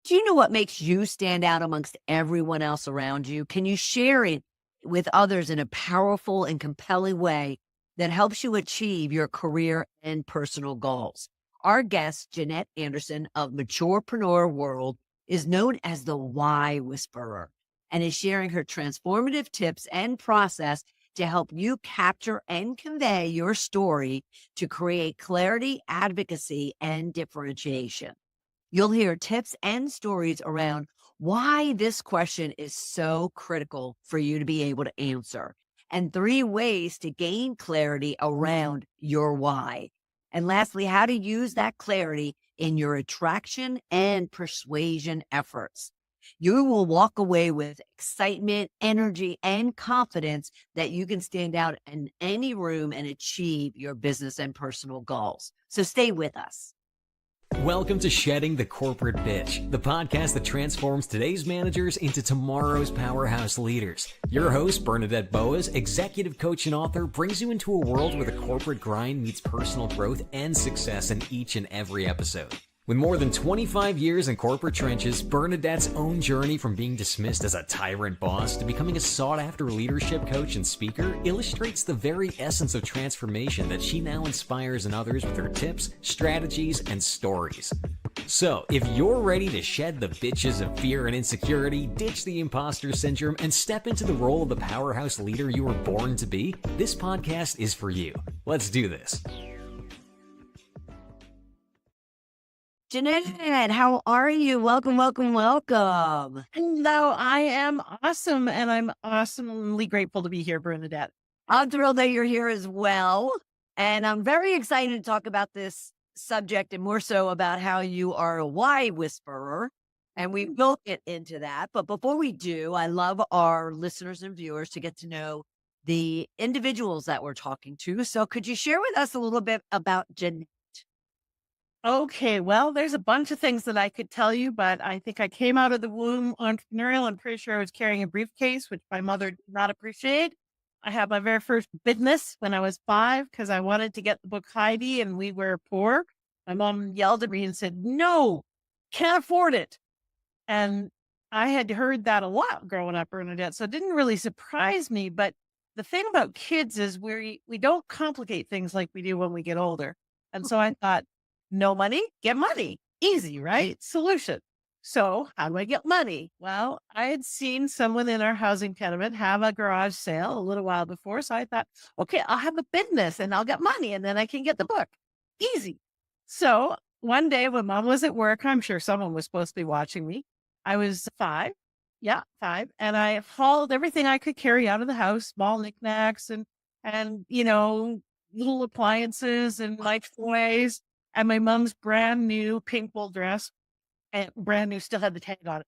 Do you know what makes you stand out amongst everyone else around you? Can you share it with others in a powerful and compelling way that helps you achieve your career and personal goals? Our guest, Jannette Anderson of Maturepreneur World, is known as the Why Whisperer and is sharing her transformative tips and process to help you capture and convey your story to create clarity, advocacy, and differentiation. You'll hear tips and stories around why this question is so critical for you to be able to answer, and 3 ways to gain clarity around your why. And lastly, how to use that clarity in your attraction and persuasion efforts. You will walk away with excitement, energy, and confidence that you can stand out in any room and achieve your business and personal goals. So stay with us. Welcome to Shedding the Corporate Bitch, the podcast that transforms today's managers into tomorrow's powerhouse leaders. Your host, Bernadette Boas, executive coach and author, brings you into a world where the corporate grind meets personal growth and success in each and every episode. With more than 25 years in corporate trenches, Bernadette's own journey from being dismissed as a tyrant boss to becoming a sought-after leadership coach and speaker illustrates the very essence of transformation that she now inspires in others with her tips, strategies, and stories. So, if you're ready to shed the bitches of fear and insecurity, ditch the imposter syndrome, and step into the role of the powerhouse leader you were born to be, this podcast is for you. Let's do this. Jannette, how are you? Welcome, welcome, welcome. Hello, I am awesome, and I'm awesomely grateful to be here, Bernadette. I'm thrilled that you're here as well. And I'm very excited to talk about this subject and more so about how you are a why whisperer. And we will get into that. But before we do, I love our listeners and viewers to get to know the individuals that we're talking to. So could you share with us a little bit about Jannette? Okay, well, there's a bunch of things that I could tell you, but I think I came out of the womb entrepreneurial. I'm pretty sure I was carrying a briefcase, which my mother did not appreciate. I had my very first business when I was 5 because I wanted to get the book Heidi, and we were poor. My mom yelled at me and said, "No, can't afford it." And I had heard that a lot growing up, Bernadette, so it didn't really surprise me. But the thing about kids is we don't complicate things like we do when we get older. And so I thought, no money, get money. Easy, right? Solution. So how do I get money? Well, I had seen someone in our housing tenement have a garage sale a little while before. So I thought, okay, I'll have a business and I'll get money and then I can get the book. Easy. So one day when mom was at work, I'm sure someone was supposed to be watching me. I was 5. Yeah, 5. And I hauled everything I could carry out of the house, small knickknacks and, little appliances and my toys. And my mom's brand new pink wool dress, and brand new, still had the tag on it.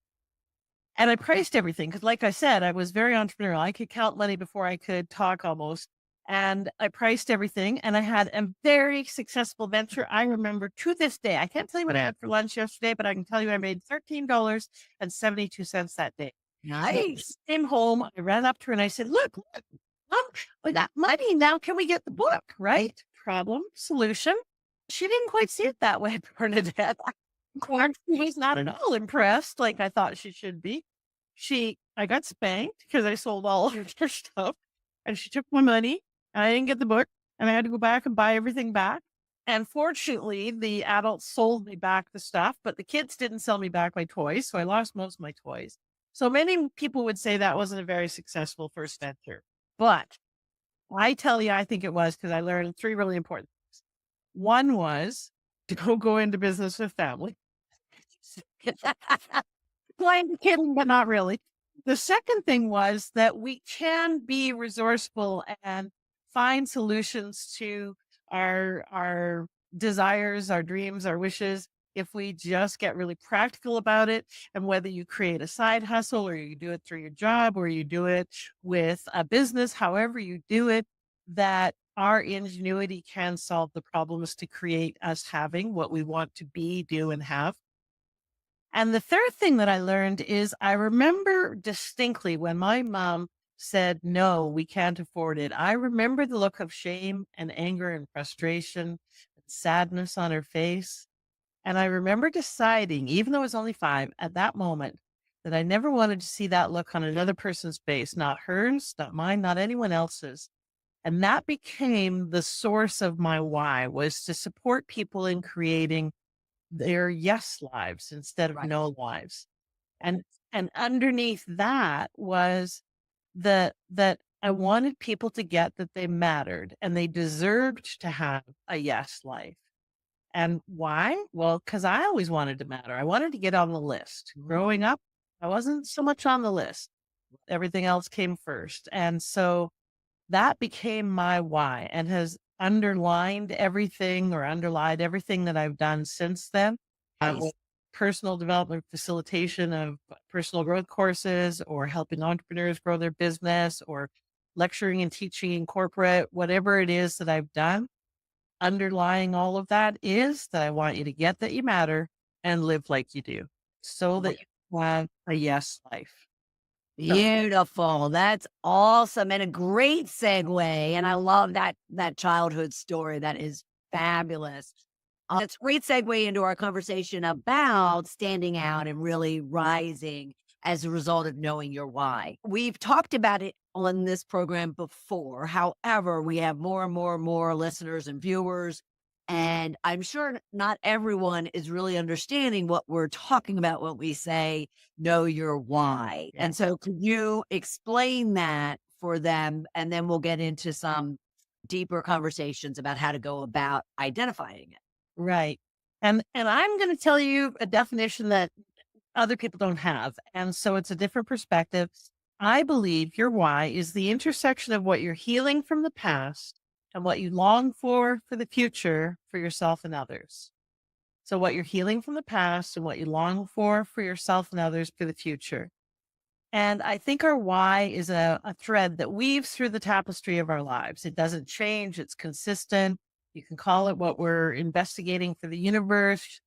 And I priced everything because, like I said, I was very entrepreneurial. I could count money before I could talk almost. And I priced everything, and I had a very successful venture. I remember to this day, I can't tell you what I had for lunch yesterday, but I can tell you I made $13.72 that day. Nice. I came home, I ran up to her and I said, look, Mom, we got money. Now can we get the book? Right? Problem, solution. She didn't quite see it that way, Bernadette. She was not at all impressed like I thought she should be. I got spanked because I sold all of her stuff, and she took my money, and I didn't get the book, and I had to go back and buy everything back. And fortunately, the adults sold me back the stuff, but the kids didn't sell me back my toys, so I lost most of my toys. So many people would say that wasn't a very successful first venture. But I tell you, I think it was because I learned 3 really important things. One was to go into business with family. Kind of kidding, but not really. The second thing was that we can be resourceful and find solutions to our desires, our dreams, our wishes, if we just get really practical about it. And whether you create a side hustle or you do it through your job or you do it with a business, however you do it, that our ingenuity can solve the problems to create us having what we want to be, do, and have. And the third thing that I learned is I remember distinctly when my mom said, no, we can't afford it. I remember the look of shame and anger and frustration and sadness on her face. And I remember deciding, even though I was only 5 at that moment, that I never wanted to see that look on another person's face, not hers, not mine, not anyone else's. And that became the source of my why, was to support people in creating their yes lives instead of Right. no lives. And and underneath that was that I wanted people to get that they mattered and they deserved to have a yes life. And why? Well, because I always wanted to matter. I wanted to get on the list. Growing up, I wasn't so much on the list. Everything else came first. And so that became my why and has underlined everything or underlined everything that I've done since then. Nice. With personal development facilitation of personal growth courses or helping entrepreneurs grow their business or lecturing and teaching in corporate, whatever it is that I've done, underlying all of that is that I want you to get that you matter and live like you do so that you have a yes life. So, Beautiful. That's awesome and a great segue. And I love that childhood story. That is fabulous. It's a great segue into our conversation about standing out and really rising as a result of knowing your why. We've talked about it on this program before. However, we have more and more and more listeners and viewers. And I'm sure not everyone is really understanding what we're talking about when we say know your why. yeah. And so could you explain that for them? And then we'll get into some deeper conversations about how to go about identifying it. Right. And I'm going to tell you a definition that other people don't have. And so it's a different perspective. I believe your why is the intersection of what you're healing from the past and what you long for the future for yourself and others. So what you're healing from the past and what you long for yourself and others for the future. And I think our why is a thread that weaves through the tapestry of our lives. It doesn't change, it's consistent. You can call it what we're investigating for the universe,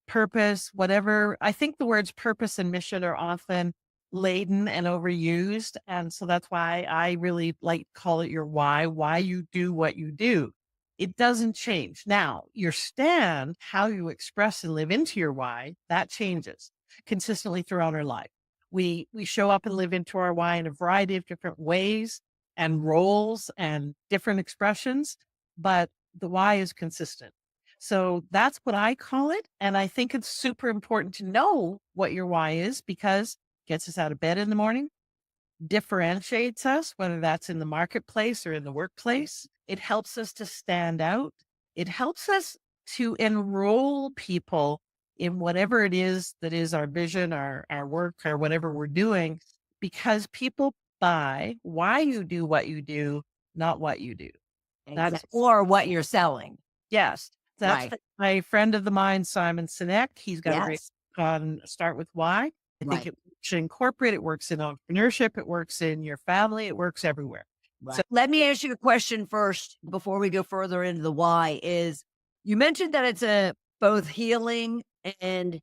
purpose, whatever. I think the words purpose and mission are often laden and overused. And so that's why I really like to call it your why you do what you do. It doesn't change. Now, your stand, how you express and live into your why, that changes consistently throughout our life. We show up and live into our why in a variety of different ways and roles and different expressions, but the why is consistent. So that's what I call it. And I think it's super important to know what your why is because it gets us out of bed in the morning, differentiates us, whether that's in the marketplace or in the workplace. It helps us to stand out. It helps us to enroll people in whatever it is that is our vision, our work, or whatever we're doing, because people buy why you do what you do, not what you do. That's Or what you're selling. yes. That's Right. my friend of the mind, Simon Sinek. He's got a great Yes. book on Start With Why. I think Right. it works in corporate, it works in entrepreneurship, it works in your family, it works everywhere. Right. So Let me ask you a question first before we go further into the why is you mentioned that it's a both healing and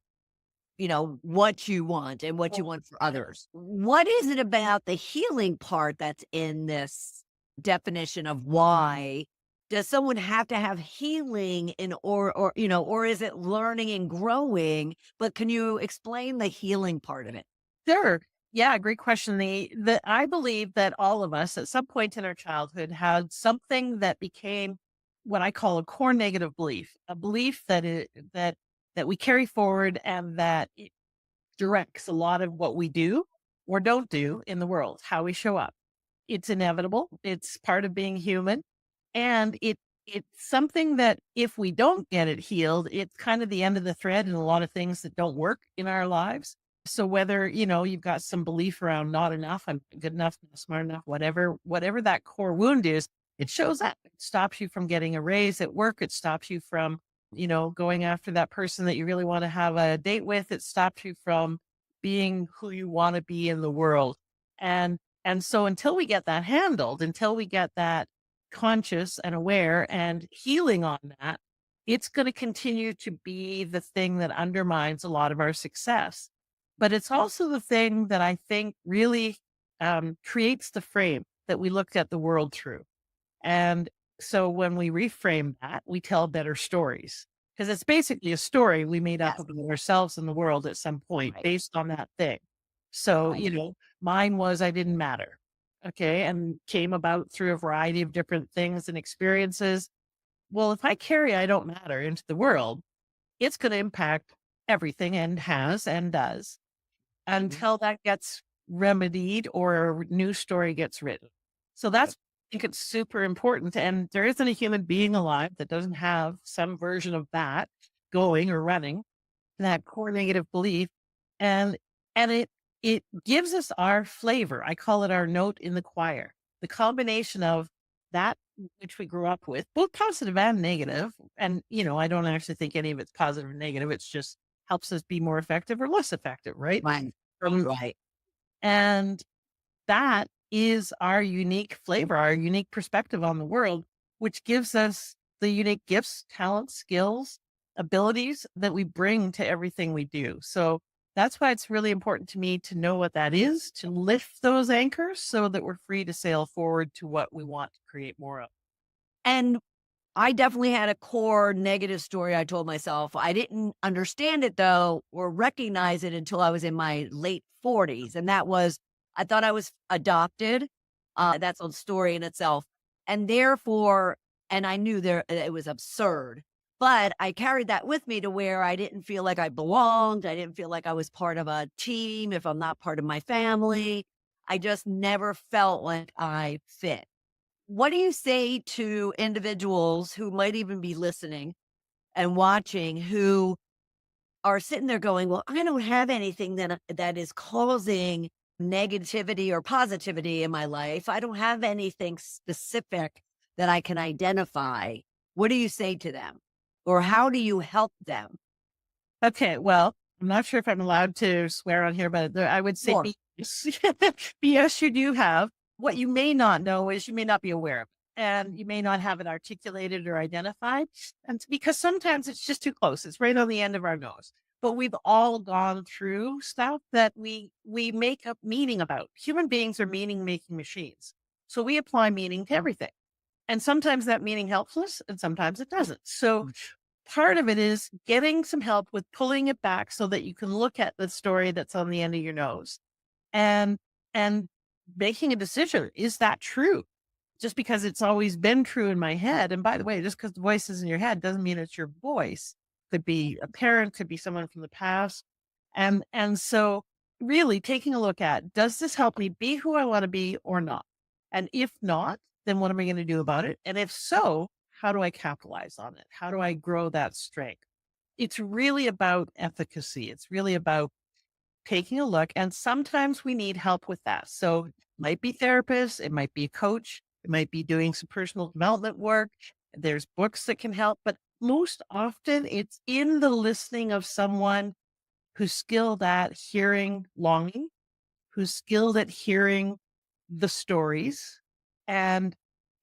what you want and what you want for others. What is it about the healing part that's in this definition of why? Does someone have to have healing in or is it learning and growing? But can you explain the healing part of it? sure. Yeah, great question. The I believe that all of us at some point in our childhood had something that became what I call a core negative belief, a belief that we carry forward and that it directs a lot of what we do or don't do in the world, how we show up. It's inevitable. It's part of being human. And it's something that if we don't get it healed, it's kind of the end of the thread in a lot of things that don't work in our lives. So whether, you've got some belief around not enough, I'm good enough, not smart enough, whatever that core wound is, it shows up. It stops you from getting a raise at work. It stops you from, going after that person that you really want to have a date with. It stops you from being who you want to be in the world. And so until we get that handled, until we get that conscious and aware and healing on that, it's going to continue to be the thing that undermines a lot of our success. But it's also the thing that I think really creates the frame that we look at the world through. And so when we reframe that, we tell better stories because it's basically a story we made up Yes. about ourselves and the world at some point Right. based on that thing. So, Right. mine was I didn't matter. Okay. And came about through a variety of different things and experiences. Well, if I carry I don't matter into the world, it's going to impact everything and has and does Mhm. until that gets remedied or a new story gets written. So Yep. that's I think it's super important. And there isn't a human being alive that doesn't have some version of that going or running, that core negative belief. And and it gives us our flavor. I call it our note in the choir. The combination of that which we grew up with, both positive and negative. And I don't actually think any of it's positive or negative. It's just helps us be more effective or less effective, right? Right. Um, Right. and that is our unique flavor, our unique perspective on the world, which gives us the unique gifts, talents, skills, abilities that we bring to everything we do. So that's why it's really important to me to know what that is, to lift those anchors so that we're free to sail forward to what we want to create more of. And I definitely had a core negative story I told myself. I didn't understand it though, or recognize it until I was in my late 40s. And that was, I thought I was adopted. That's a story in itself. And therefore, and I knew it was absurd, but I carried that with me to where I didn't feel like I belonged. I didn't feel like I was part of a team if I'm not part of my family. I just never felt like I fit. What do you say to individuals who might even be listening and watching who are sitting there going, "Well, I don't have anything that is causing negativity or positivity in my life. I don't have anything specific that I can identify." What do you say to them? Or how do you help them? Okay, well, I'm not sure if I'm allowed to swear on here, but I would say Sure. BS. BS you do have. What you may not know is you may not be aware of it, and you may not have it articulated or identified. And because sometimes it's just too close. It's right on the end of our nose. But we've all gone through stuff that we make up meaning about. Human beings are meaning making machines. So we apply meaning to everything. And sometimes that meaning helps us and sometimes it doesn't. So part of it is getting some help with pulling it back so that you can look at the story that's on the end of your nose and and making a decision. Is that true? Just because it's always been true in my head. And by the way, just because the voice is in your head doesn't mean it's your voice. Could be a parent, could be someone from the past. And so really taking a look at, does this help me be who I want to be or not? And if not, then what am I going to do about it? And if so, how do I capitalize on it? How do I grow that strength? It's really about efficacy. It's really about taking a look. And sometimes we need help with that. So it might be therapists, it might be a coach, it might be doing some personal development work. There's books that can help, but most often it's in the listening of someone who's skilled at hearing longing, who's skilled at hearing the stories and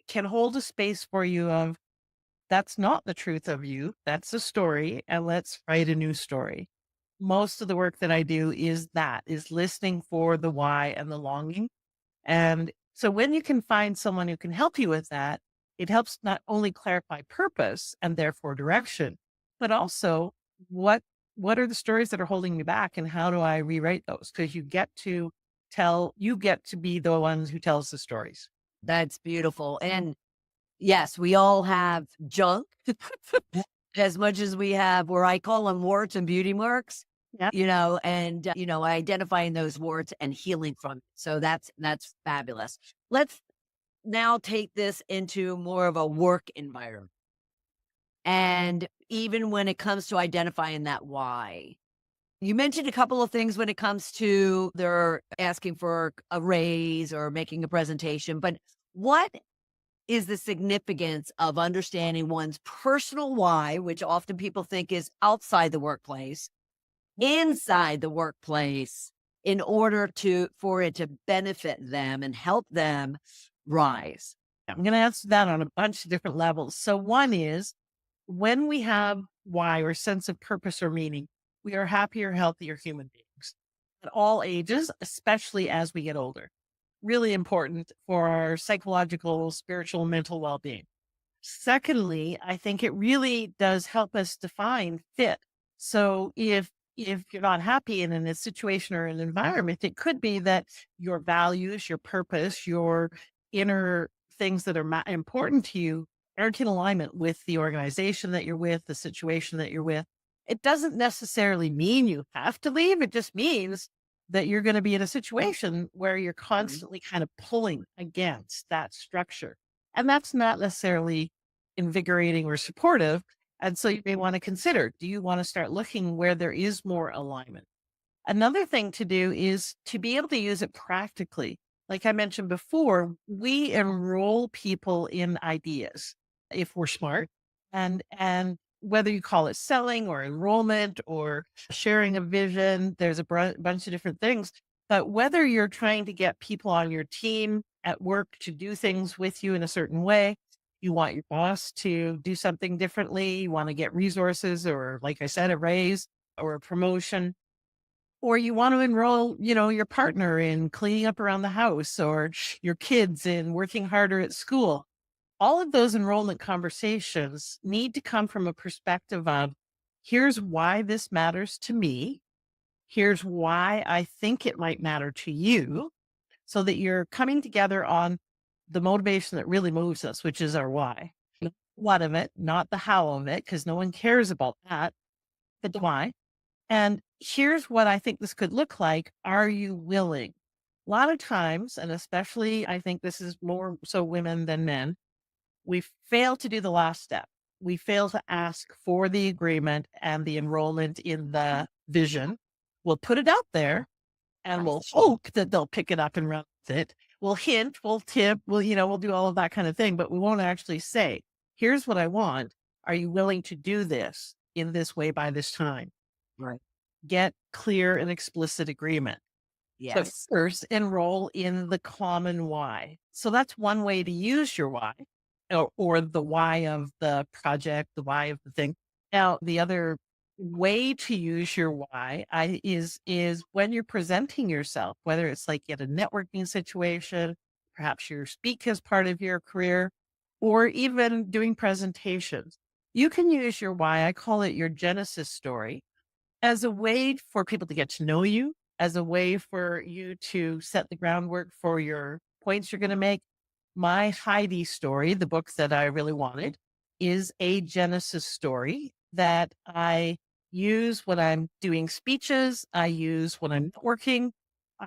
can hold a space for you of that's not the truth of you. That's a story. And let's write a new story. Most of the work that I do is listening for the why and the longing. And so when you can find someone who can help you with that, it helps not only clarify purpose and therefore direction, but also what what are the stories that are holding me back and how do I rewrite those? Because you get to be the ones who tells the stories. That's beautiful. And yes, we all have junk as much as we have where I call them warts and beauty marks, Yeah. and identifying those warts and healing from it. So that's fabulous. Let's now take this into more of a work environment. And even when it comes to identifying that why. You mentioned a couple of things when it comes to they're asking for a raise or making a presentation, but what is the significance of understanding one's personal why, which often people think is outside the workplace, inside the workplace, in order for it to benefit them and help them rise? I'm going to answer that on a bunch of different levels. So one is when we have why or sense of purpose or meaning, we are happier, healthier human beings at all ages, especially as we get older. Really important for our psychological, spiritual, mental well being. Secondly, I think it really does help us define fit. So if you're not happy in a situation or an environment, it could be that your values, your purpose, your inner things that are important to you aren't in alignment with the organization that you're with, the situation that you're with. It doesn't necessarily mean you have to leave. It just means that you're going to be in a situation where you're Mhm. constantly kind of pulling against that structure. And that's not necessarily invigorating or supportive. And so you may want to consider, do you want to start looking where there is more alignment? Another thing to do is to be able to use it practically. Like I mentioned before, we enroll people in ideas if we're smart. And whether you call it selling or enrollment or sharing a vision, there's a bunch of different things. But whether you're trying to get people on your team at work to do things with you in a certain way, you want your boss to do something differently, you want to get resources or, like I said, a raise or a promotion, or you want to enroll, your partner in cleaning up around the house or your kids in working harder at school. All of those enrollment conversations need to come from a perspective of, here's why this matters to me. Here's why I think it might matter to you, so that you're coming together on the motivation that really moves us, which is our why. Not the what of it, not the how of it, because no one cares about that, but the why. And here's what I think this could look like. Are you willing? A lot of times, and especially I think this is more so women than men, we fail to do the last step. We fail to ask for the agreement and the enrollment in the vision. We'll put it out there and we'll hope that they'll pick it up and run with it. We'll hint, we'll tip, we'll do all of that kind of thing, but we won't actually say, here's what I want. Are you willing to do this in this way by this time? Right. Get clear and explicit agreement. But Yes. first, enroll in the common why. So that's one way to use your why, or the why of the project, the why of the thing. Now, the other way to use your why is when you're presenting yourself, whether it's like at a networking situation, perhaps you speak as part of your career, or even doing presentations. You can use your why. I call it your Genesis story, as a way for people to get to know you, as a way for you to set the groundwork for your points you're going to make. My Heidi story, the book that I really wanted, is a Genesis story that I use when I'm doing speeches. I use when I'm networking. I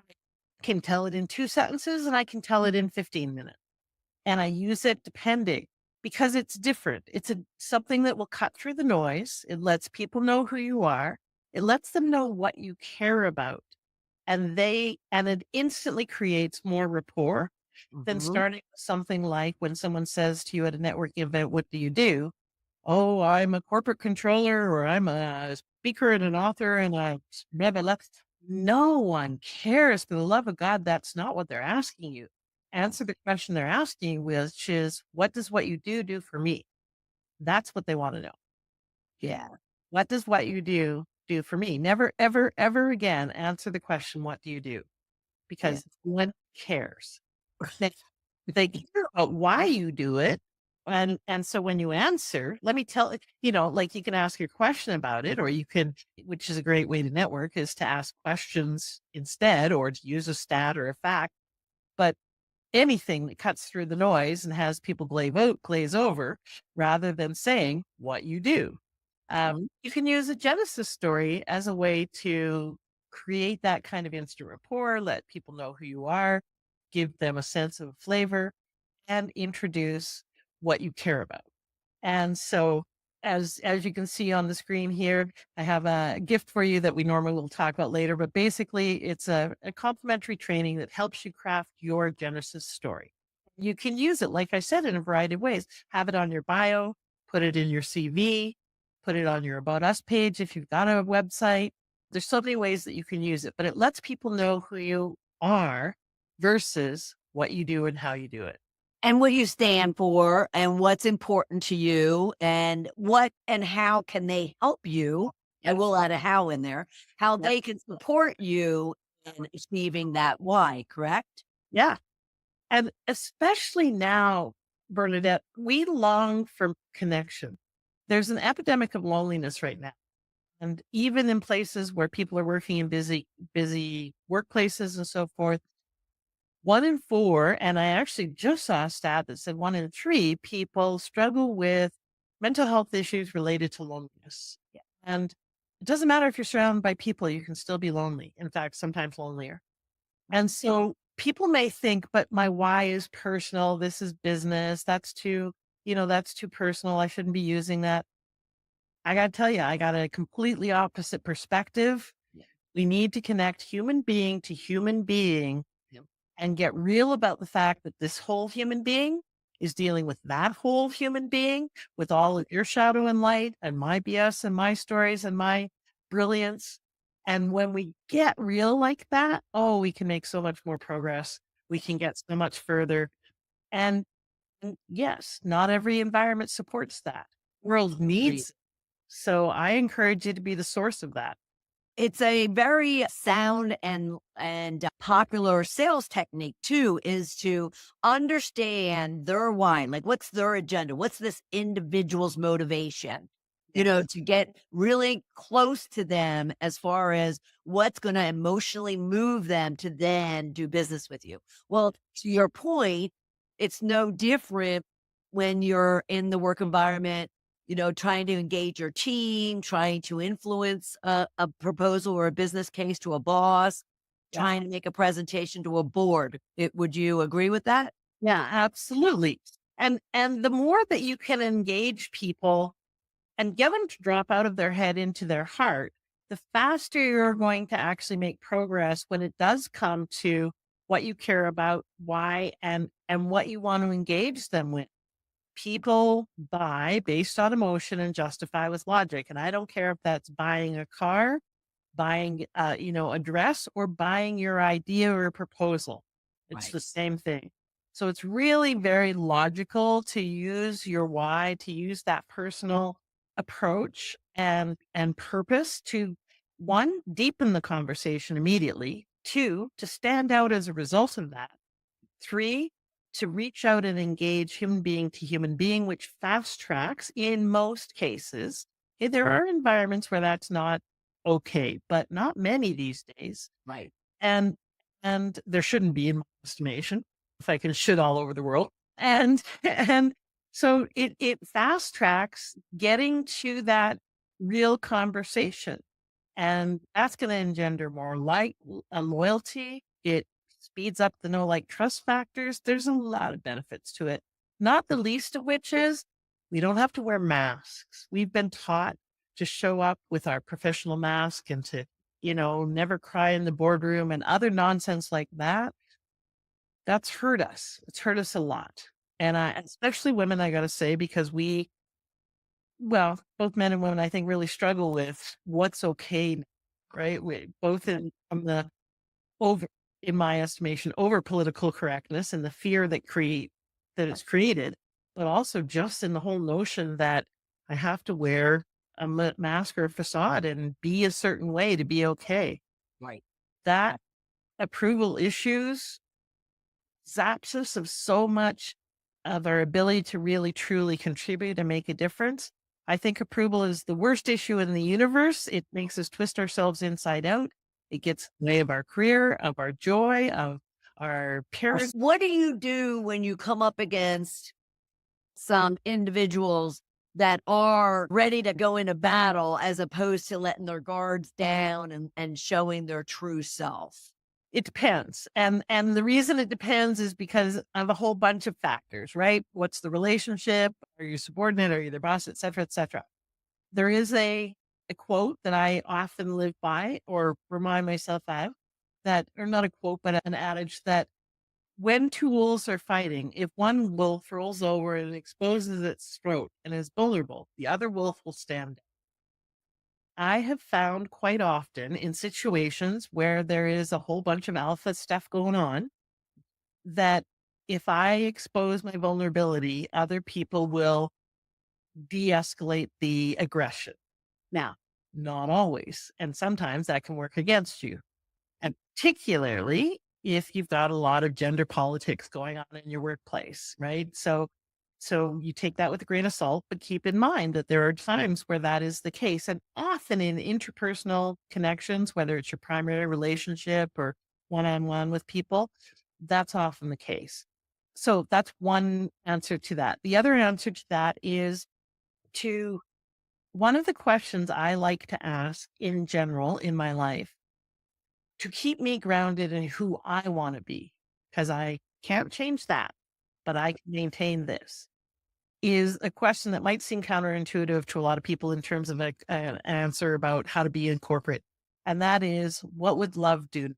can tell it in 2 sentences and I can tell it in 15 minutes. And I use it depending, because it's different. It's something that will cut through the noise. It lets people know who you are. It lets them know what you care about. And it instantly creates more rapport than Mhm. starting with something like when someone says to you at a networking event, what do you do? Oh, I'm a corporate controller, or I'm a speaker and an author and a blah, blah, blah. No one cares. For the love of God, that's not what they're asking you. Answer the question they're asking you, which is, what does what you do for me? That's what they want to know. Yeah. What does what you do for me? Never, ever, ever again answer the question, what do you do? Yeah. Because no one cares. They, they care about why you do it. And so when you answer, let me tell it, like you can ask your question about it, or you can, which is a great way to network, is to ask questions instead, or to use a stat or a fact. But anything that cuts through the noise and has people glaze over, rather than saying what you do. You can use a Genesis story as a way to create that kind of instant rapport, let people know who you are, give them a sense of flavor, and introduce what you care about. And so, as you can see on the screen here, I have a gift for you that we normally will talk about later, but basically it's a complimentary training that helps you craft your Genesis story. You can use it, like I said, in a variety of ways. Have it on your bio, put it in your CV, put it on your About Us page if you've got a website. There's so many ways that you can use it, but it lets people know who you are versus what you do and how you do it. And what you stand for and what's important to you and what and how can they help you, and we'll add a how in there, how Yep. they can support you in achieving that why, correct? Yeah. And especially now, Bernadette, we long for connection. There's an epidemic of loneliness right now. And even in places where people are working in busy workplaces and so forth, 1 in 4, and I actually just saw a stat that said 1 in 3 people struggle with mental health issues related to loneliness. Yeah. And it doesn't matter if you're surrounded by people, you can still be lonely. In fact, sometimes lonelier. And so people may think, but my why is personal. This is business. That's too personal. I shouldn't be using that. I got to tell you, I got a completely opposite perspective. Yeah. We need to connect human being to human being. Yep. And get real about the fact that this whole human being is dealing with that whole human being with all of your shadow and light and my BS and my stories and my brilliance. And when we get real like that, oh, we can make so much more progress. We can get so much further. And yes, not every environment supports that. World needs. So I encourage you to be the source of that. It's a very sound and popular sales technique too, is to understand their why. Like, what's their agenda? What's this individual's motivation? To get really close to them as far as what's going to emotionally move them to then do business with you. Well, to your point, it's no different when you're in the work environment, trying to engage your team, trying to influence a proposal or a business case to a boss, trying to make a presentation to a board. Would you agree with that? Yeah, absolutely. And the more that you can engage people and get them to drop out of their head into their heart, the faster you're going to actually make progress when it does come to what you care about, why, and what you want to engage them with. People buy based on emotion and justify with logic. And I don't care if that's buying a car, buying, a dress, or buying your idea or proposal. It's Right. the same thing. So it's really very logical to use your why, to use that personal approach and purpose to, one, deepen the conversation immediately, two, to stand out as a result of that, three, to reach out and engage human being to human being, which fast tracks in most cases. There are environments where that's not okay, but not many these days. Right. And there shouldn't be, in my estimation, if I can shit all over the world. And so it fast tracks getting to that real conversation. And that's going to engender more loyalty. It speeds up the know, like, trust factors. There's a lot of benefits to it, not the least of which is we don't have to wear masks. We've been taught to show up with our professional mask and to, never cry in the boardroom and other nonsense like that. That's hurt us. It's hurt us a lot. And especially women, I got to say, because both men and women, I think, really struggle with what's okay, right? We both from the over, in my estimation, over political correctness and the fear that it's created, but also just in the whole notion that I have to wear a mask or a facade and be a certain way to be okay. Right. That approval issues zaps us of so much of our ability to really truly contribute and make a difference. I think approval is the worst issue in the universe. It makes us twist ourselves inside out. It gets in the way of our career, of our joy, of our parents. What do you do when you come up against some individuals that are ready to go into battle as opposed to letting their guards down and showing their true self? It depends. And the reason it depends is because of a whole bunch of factors, right? What's the relationship? Are you subordinate? Are you their boss, et cetera, et cetera. There is a quote that I often live by or remind myself of or not a quote, but an adage that when two wolves are fighting, if one wolf rolls over and exposes its throat and is vulnerable, the other wolf will stand down. I have found quite often in situations where there is a whole bunch of alpha stuff going on that if I expose my vulnerability, other people will de-escalate the aggression. Now, not always. And sometimes that can work against you. And particularly if you've got a lot of gender politics going on in your workplace, right? So So you take that with a grain of salt, but keep in mind that there are times where that is the case. And often in interpersonal connections, whether it's your primary relationship or one on one with people, that's often the case. So that's one answer to that. The other answer to that is to one of the questions I like to ask in general in my life to keep me grounded in who I want to be, because I can't change that, but I can maintain this, is a question that might seem counterintuitive to a lot of people in terms of an answer about how to be in corporate. And that is, what would love do?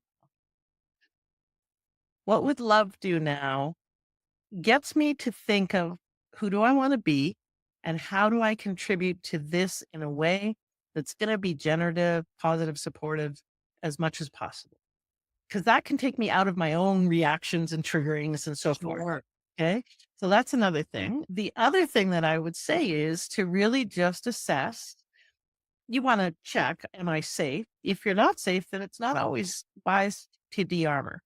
What would love do now gets me to think of who do I want to be and how do I contribute to this in a way that's going to be generative, positive, supportive as much as possible. Because that can take me out of my own reactions and triggerings and so forth. Sure. Okay. So that's another thing. The other thing that I would say is to really just assess. You want to check, am I safe? If you're not safe, then it's not always wise to de-armor.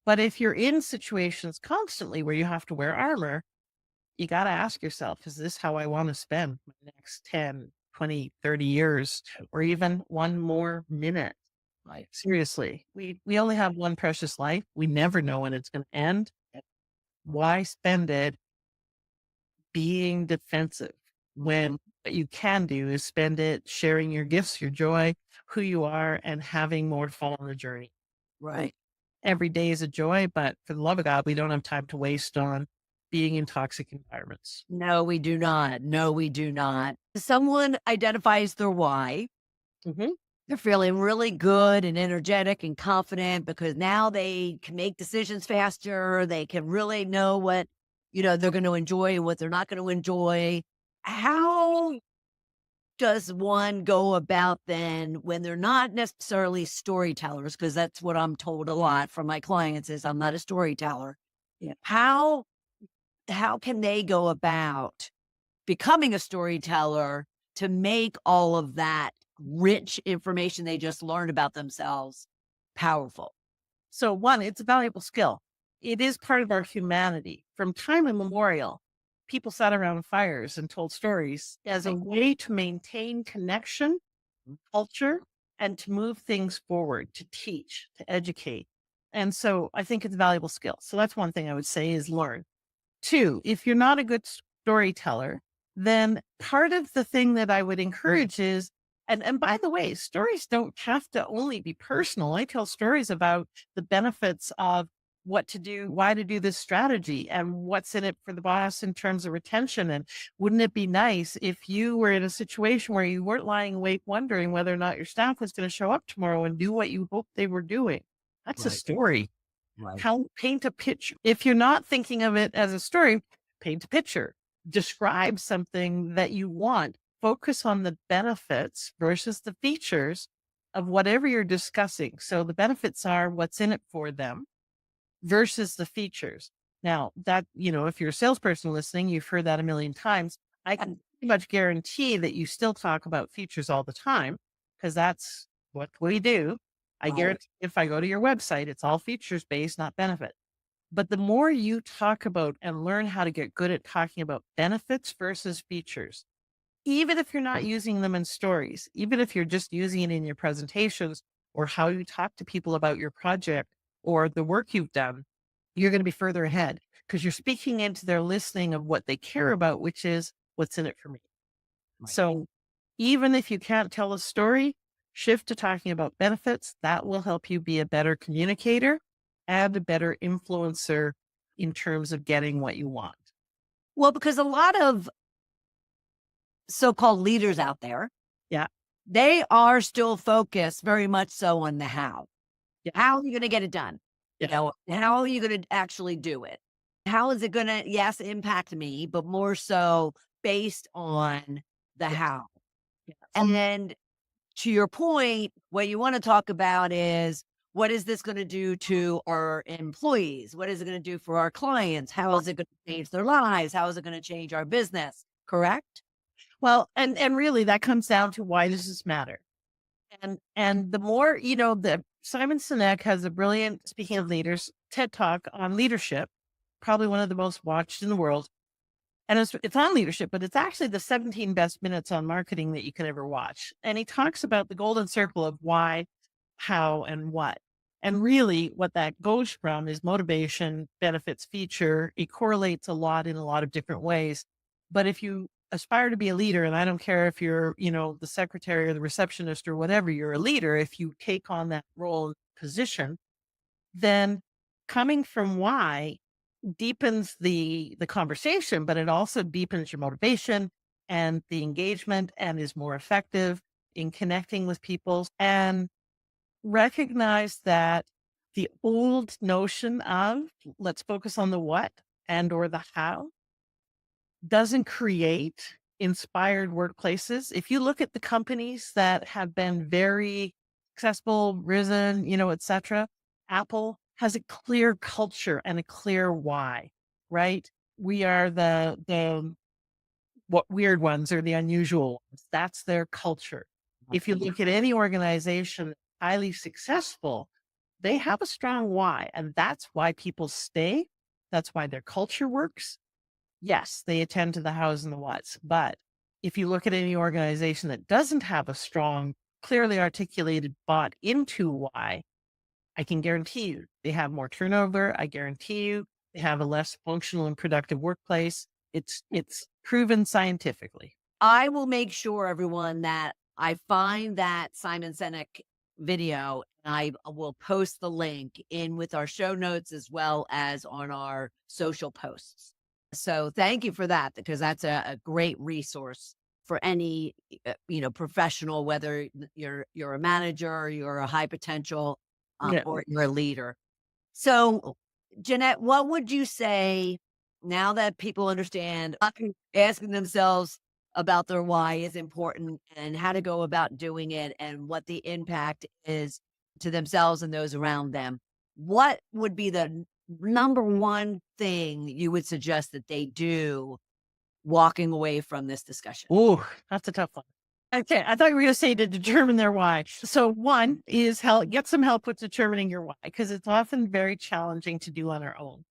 But if you're in situations constantly where you have to wear armor, you got to ask yourself, is this how I want to spend my next 10, 20, 30 years, or even one more minute? Like, seriously, we only have one precious life. We never know when it's going to end. Why spend it being defensive when what you can do is spend it sharing your gifts, your joy, who you are, and having more fun on the journey. Right. Every day is a joy, but for the love of God, we don't have time to waste on being in toxic environments. No, we do not. No, we do not. Someone identifies their why. Mm-hmm. They're feeling really good and energetic and confident because now they can make decisions faster. They can really know what, they're going to enjoy and what they're not going to enjoy. How does one go about then when they're not necessarily storytellers? Because that's what I'm told a lot from my clients is I'm not a storyteller. Yeah. How can they go about becoming a storyteller to make all of that rich information they just learned about themselves powerful? So one, it's a valuable skill. It is part of our humanity. From time immemorial, people sat around fires and told stories as a way to maintain connection, culture, and to move things forward, to teach, to educate. And so I think it's a valuable skill. So that's one thing I would say is learn. Two, if you're not a good storyteller, then part of the thing that I would encourage is, and by the way, stories don't have to only be personal. I tell stories about the benefits of what to do, why to do this strategy, and what's in it for the boss in terms of retention. And wouldn't it be nice if you were in a situation where you weren't lying awake wondering whether or not your staff was going to show up tomorrow and do what you hoped they were doing? That's a Right. story. Right. How paint a picture. If you're not thinking of it as a story, paint a picture. Describe something that you want. Focus on the benefits versus the features of whatever you're discussing. So the benefits are what's in it for them versus the features. Now that, if you're a salesperson listening, you've heard that a million times. I can pretty much guarantee that you still talk about features all the time because that's what we do. I guarantee if I go to your website, it's all features based, not benefit. But the more you talk about and learn how to get good at talking about benefits versus features, even if you're not using them in stories, even if you're just using it in your presentations or how you talk to people about your project or the work you've done, you're going to be further ahead because you're speaking into their listening of what they care about, which is what's in it for me. Right. So even if you can't tell a story, shift to talking about benefits. That will help you be a better communicator and a better influencer in terms of getting what you want. Well, because a lot of so-called leaders out there, Yeah. they are still focused very much so on the how. Yeah. How are you going to get it done? Yeah. How are you going to actually do it? How is it going to, yes, impact me, but more so based on the how. Yes. And to your point, what you want to talk about is what is this going to do to our employees? What is it going to do for our clients? How is it going to change their lives? How is it going to change our business? Correct? Well, and really that comes down to why does this matter? And the more, the Simon Sinek has a brilliant, speaking of leaders, TED Talk on leadership, probably one of the most watched in the world. And it's on leadership, but it's actually the 17 best minutes on marketing that you can ever watch. And he talks about the golden circle of why, how, and what. And really, what that goes from is motivation, benefits, feature. It correlates a lot in a lot of different ways. But if you aspire to be a leader, and I don't care if you're, the secretary or the receptionist or whatever, you're a leader. If you take on that role position, then coming from why deepens the conversation, but it also deepens your motivation and the engagement and is more effective in connecting with people. And recognize that the old notion of let's focus on the what and or the how doesn't create inspired workplaces. If you look at the companies that have been very successful, risen, et cetera, Apple has a clear culture and a clear why, right? We are the what weird ones or the unusual ones. That's their culture. If you look at any organization highly successful, they have a strong why, and that's why people stay. That's why their culture works. Yes, they attend to the hows and the whats. But if you look at any organization that doesn't have a strong, clearly articulated, bought into why, I can guarantee you they have more turnover. I guarantee you they have a less functional and productive workplace. It's proven scientifically. I will make sure, everyone, that I find that Simon Sinek video, and I will post the link in with our show notes as well as on our social posts. So thank you for that, because that's a great resource for any professional, whether you're a manager, or you're a high potential, Yeah. or you're a leader. So, Jannette, what would you say now that people understand asking themselves about their why is important and how to go about doing it and what the impact is to themselves and those around them? What would be the number one thing you would suggest that they do walking away from this discussion? Oh, that's a tough one. Okay, I thought you were going to say to determine their why. So one is get some help with determining your why, because it's often very challenging to do on our own.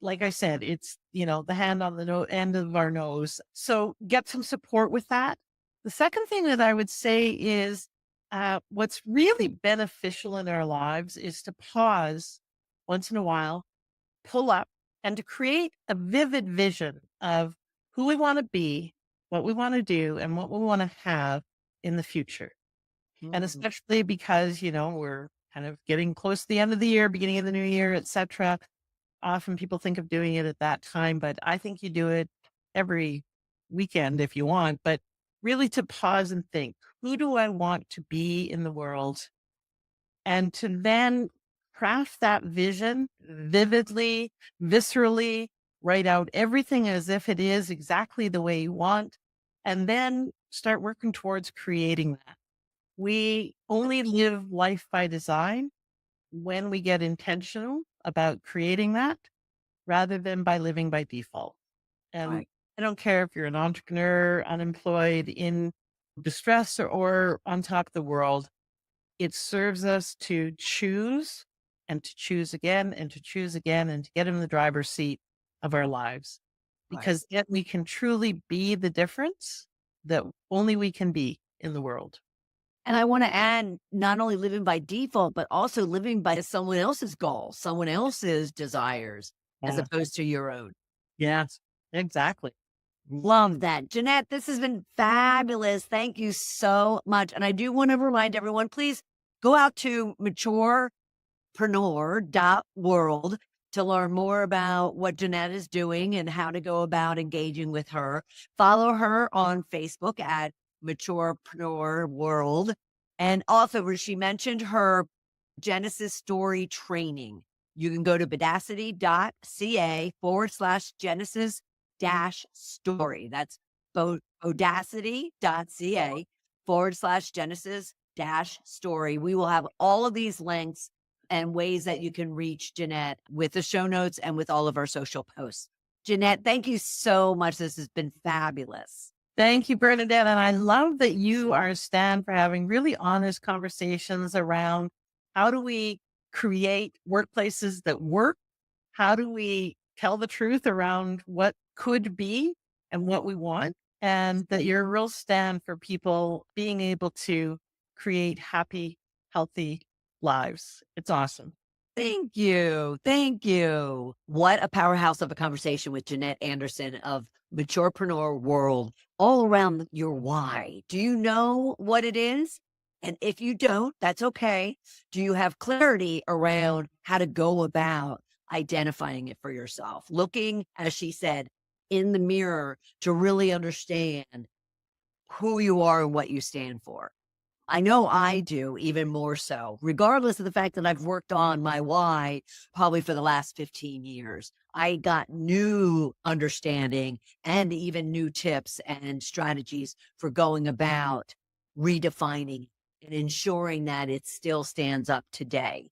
Like I said, it's, the hand on the end of our nose. So get some support with that. The second thing that I would say is what's really beneficial in our lives is to pause once in a while, pull up, and to create a vivid vision of who we want to be, what we want to do, and what we want to have in the future. And especially because, we're kind of getting close to the end of the year, beginning of the new year, et cetera. Often people think of doing it at that time, but I think you do it every weekend if you want, but really to pause and think, who do I want to be in the world? And to then craft that vision vividly, viscerally, write out everything as if it is exactly the way you want, and then start working towards creating that. We only live life by design when we get intentional about creating that rather than by living by default. And Right. I don't care if you're an entrepreneur, unemployed, in distress, or on top of the world. It serves us to choose and to choose again and to choose again and to get in the driver's seat of our lives, Right. because yet we can truly be the difference that only we can be in the world. And I want to add, not only living by default, but also living by someone else's goals, someone else's desires, as Yeah. opposed to your own. Yes, exactly. Love that. Jannette, this has been fabulous. Thank you so much. And I do want to remind everyone, please go out to maturepreneur.world to learn more about what Jannette is doing and how to go about engaging with her. Follow her on Facebook at Maturepreneur World. And also, where she mentioned her Genesis story training, you can go to bodacity.ca/Genesis story. That's bodacity.ca/Genesis story. We will have all of these links and ways that you can reach Jannette with the show notes and with all of our social posts. Jannette, thank you so much. This has been fabulous. Thank you, Bernadette. And I love that you are a stand for having really honest conversations around how do we create workplaces that work? How do we tell the truth around what could be and what we want, and that you're a real stand for people being able to create happy, healthy lives. It's awesome. Thank you. Thank you. What a powerhouse of a conversation with Jannette Anderson of Maturepreneur World, all around your why. Do you know what it is? And if you don't, that's okay. Do you have clarity around how to go about identifying it for yourself? Looking, as she said, in the mirror to really understand who you are and what you stand for. I know I do, even more so, regardless of the fact that I've worked on my why probably for the last 15 years. I got new understanding and even new tips and strategies for going about redefining and ensuring that it still stands up today.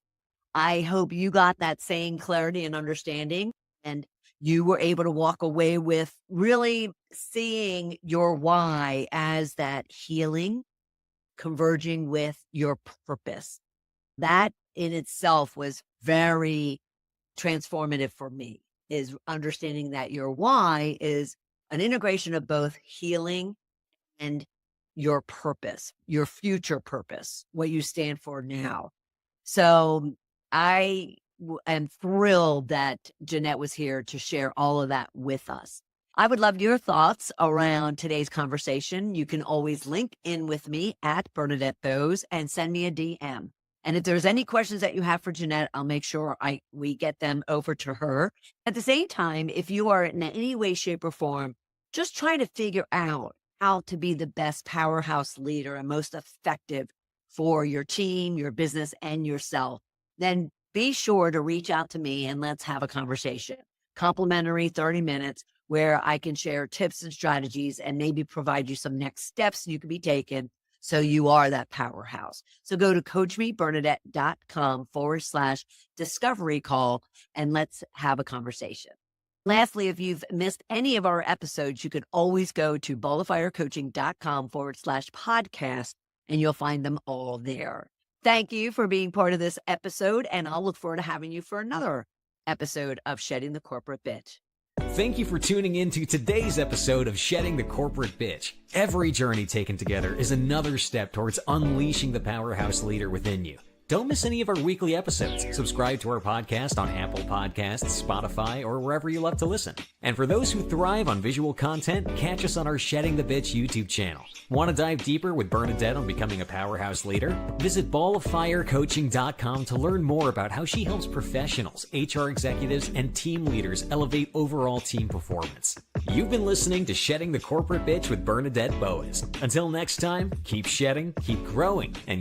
I hope you got that same clarity and understanding, and you were able to walk away with really seeing your why as that healing converging with your purpose. That in itself was very transformative for me, is understanding that your why is an integration of both healing and your purpose, your future purpose, what you stand for now. So am thrilled that Jannette was here to share all of that with us. I would love your thoughts around today's conversation. You can always link in with me at Bernadette Bowes and send me a DM. And if there's any questions that you have for Jannette, I'll make sure we get them over to her. At the same time, if you are in any way, shape, or form just trying to figure out how to be the best powerhouse leader and most effective for your team, your business, and yourself, then be sure to reach out to me and let's have a conversation. Complimentary 30 minutes where I can share tips and strategies and maybe provide you some next steps you can be taken so you are that powerhouse. So go to coachmebernadette.com/discovery call and let's have a conversation. Lastly, if you've missed any of our episodes, you could always go to balloffirecoaching.com/podcast and you'll find them all there. Thank you for being part of this episode, and I'll look forward to having you for another episode of Shedding the Corporate Bitch. Thank you for tuning in to today's episode of Shedding the Corporate Bitch. Every journey taken together is another step towards unleashing the powerhouse leader within you. Don't miss any of our weekly episodes. Subscribe to our podcast on Apple Podcasts, Spotify, or wherever you love to listen. And for those who thrive on visual content, catch us on our Shedding the Bitch YouTube channel. Want to dive deeper with Bernadette on becoming a powerhouse leader? Visit balloffirecoaching.com to learn more about how she helps professionals, HR executives, and team leaders elevate overall team performance. You've been listening to Shedding the Corporate Bitch with Bernadette Bowes. Until next time, keep shedding, keep growing, and